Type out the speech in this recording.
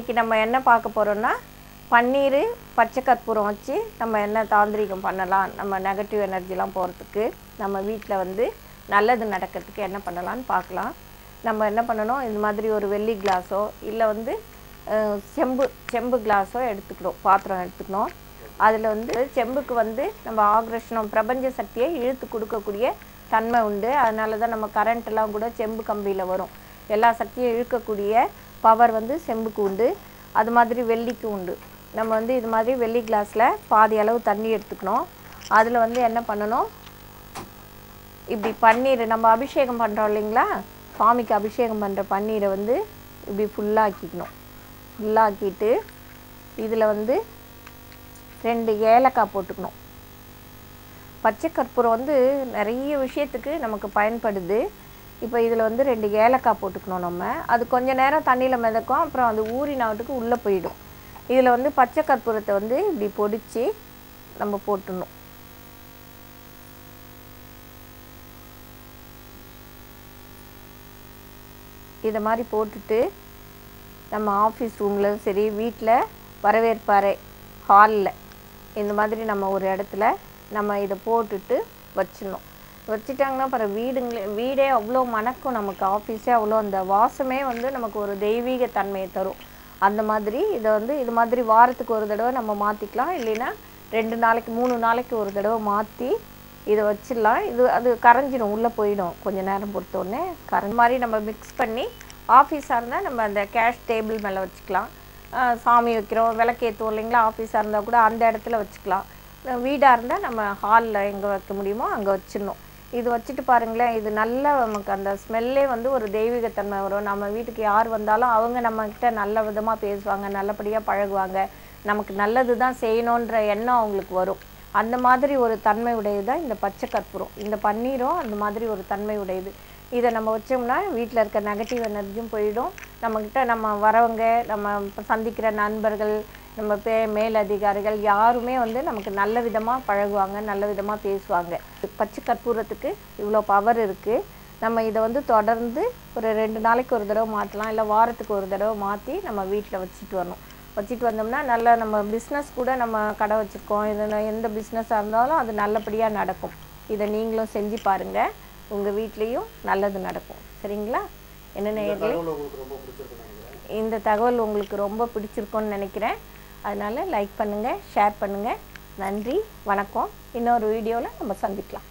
இன்றைக்கி நம்ம என்ன பார்க்க போகிறோன்னா பன்னீர் பச்சை கற்பூரம் வச்சு நம்ம என்ன தாந்திரிகம் பண்ணலாம், நம்ம நெகட்டிவ் எனர்ஜிலாம் போகிறதுக்கு, நம்ம வீட்டில் வந்து நல்லது நடக்கிறதுக்கு என்ன பண்ணலான்னு பார்க்கலாம். நம்ம என்ன பண்ணணும், இந்த மாதிரி ஒரு வெள்ளி கிளாஸோ இல்லை வந்து செம்பு கிளாஸோ எடுத்துக்கணும், பாத்திரம் எடுத்துக்கணும். அதில் வந்து செம்புக்கு வந்து நம்ம ஆக்ரஷனம் பிரபஞ்ச சக்தியை இழுத்து கொடுக்கக்கூடிய தன்மை உண்டு. அதனால தான் நம்ம கரண்ட்டெல்லாம் கூட செம்பு கம்பியில் வரும். எல்லா சக்தியும் இழுக்கக்கூடிய பவர் வந்து செம்புக்கு உண்டு. அது மாதிரி வெள்ளிக்கு உண்டு. நம்ம வந்து இது மாதிரி வெள்ளி கிளாஸில் பாதி அளவு தண்ணி எடுத்துக்கணும். அதில் வந்து என்ன பண்ணணும், இப்படி பன்னீர் நம்ம அபிஷேகம் பண்ணுறோம் இல்லைங்களா, சுவாமிக்கு அபிஷேகம் பண்ணுற பன்னீரை வந்து இப்படி ஃபுல்லாக்கிக்கணும். ஃபுல்லாக்கிட்டு இதில் வந்து 2 ஏலக்காய் போட்டுக்கணும். பச்சை கற்பூரம் வந்து நிறைய விஷயத்துக்கு நமக்கு பயன்படுது. இப்போ இதில் வந்து 2 ஏலக்காய் போட்டுக்கணும். நம்ம அது கொஞ்சம் நேரம் தண்ணியில் மிதக்கும், அப்புறம் அது ஊறினாட்டுக்கு உள்ளே போயிடும். இதில் வந்து பச்சை கற்பூரத்தை வந்து இப்படி பொடிச்சு நம்ம போட்டுடணும். இதை மாதிரி போட்டுட்டு நம்ம ஆஃபீஸ் ரூமில் சரி, வீட்டில் வரவேற்பறை ஹாலில் இந்த மாதிரி நம்ம ஒரு இடத்துல நம்ம இதை போட்டுட்டு வச்சிடணும். வச்சுட்டாங்கன்னா அப்புறம் வீடே அவ்வளோ மணக்கும். நமக்கு ஆஃபீஸே அவ்வளோ அந்த வாசமே வந்து நமக்கு ஒரு தெய்வீக தன்மையை தரும். அந்த மாதிரி இதை வந்து இது மாதிரி வாரத்துக்கு ஒரு தடவை நம்ம மாற்றிக்கலாம். இல்லைன்னா 2 நாளைக்கு 3 நாளைக்கு ஒரு தடவை மாற்றி இதை வச்சிடலாம். அது கரைஞ்சிடும், உள்ளே போயிடும். கொஞ்சம் நேரம் பொறுத்தோடனே மாதிரி நம்ம மிக்ஸ் பண்ணி ஆஃபீஸாக இருந்தால் நம்ம அந்த கேஷ் டேபிள் மேலே வச்சுக்கலாம். சாமி வைக்கிறோம், விளக்கேற்றுவோம் இல்லைங்களா, ஆஃபீஸாக இருந்தால் கூட அந்த இடத்துல வச்சுக்கலாம். வீடாக இருந்தால் நம்ம ஹாலில் எங்கே வைக்க முடியுமோ அங்கே வச்சிடணும். இது வச்சுட்டு பாருங்களேன், இது நல்லா நமக்கு அந்த ஸ்மெல்லே வந்து ஒரு தெய்வீகத்தன்மை வரும். நம்ம வீட்டுக்கு யார் வந்தாலும் அவங்க நம்மக்கிட்ட நல்ல விதமாக பேசுவாங்க, நல்லபடியாக பழகுவாங்க, நமக்கு நல்லது தான் செய்யணுன்ற எண்ணம் அவங்களுக்கு வரும். அந்த மாதிரி ஒரு தன்மை உடையது தான் இந்த பச்சை கற்பூரம். இந்த பன்னீரும் அந்த மாதிரி ஒரு தன்மை உடையது. இதை நம்ம வச்சோம்னா வீட்டில் இருக்க நெகட்டிவ் எனர்ஜியும் போயிடும். நம்மக்கிட்ட நம்ம வரவங்க, நம்ம சந்திக்கிற நண்பர்கள், நம்ம மேலதிகாரிகள் யாருமே வந்து நமக்கு நல்ல விதமாக பழகுவாங்க, நல்ல விதமாக பேசுவாங்க. பச்சை கற்பூரத்துக்கு இவ்வளோ பவர் இருக்குது. நம்ம இதை வந்து தொடர்ந்து ஒரு 2 நாளைக்கு ஒரு தடவை மாற்றலாம், இல்லை வாரத்துக்கு ஒரு தடவை மாற்றி நம்ம வீட்டில் வச்சுட்டு வரணும். வச்சுட்டு வந்தோம்னா நல்லா நம்ம பிஸ்னஸ் கூட, நம்ம கடை வச்சுருக்கோம், இது எந்த பிஸ்னஸாக இருந்தாலும் அது நல்லபடியாக நடக்கும். இதை நீங்களும் செஞ்சு பாருங்கள், உங்கள் வீட்லேயும் நல்லது நடக்கும். சரிங்களா? என்னென்ன இந்த தகவல் உங்களுக்கு ரொம்ப பிடிச்சிருக்கும்னு நினைக்கிறேன். அதனால் லைக் பண்ணுங்கள், ஷேர் பண்ணுங்கள். நன்றி, வணக்கம். இன்னொரு வீடியோவில் நம்ம சந்திக்கலாம்.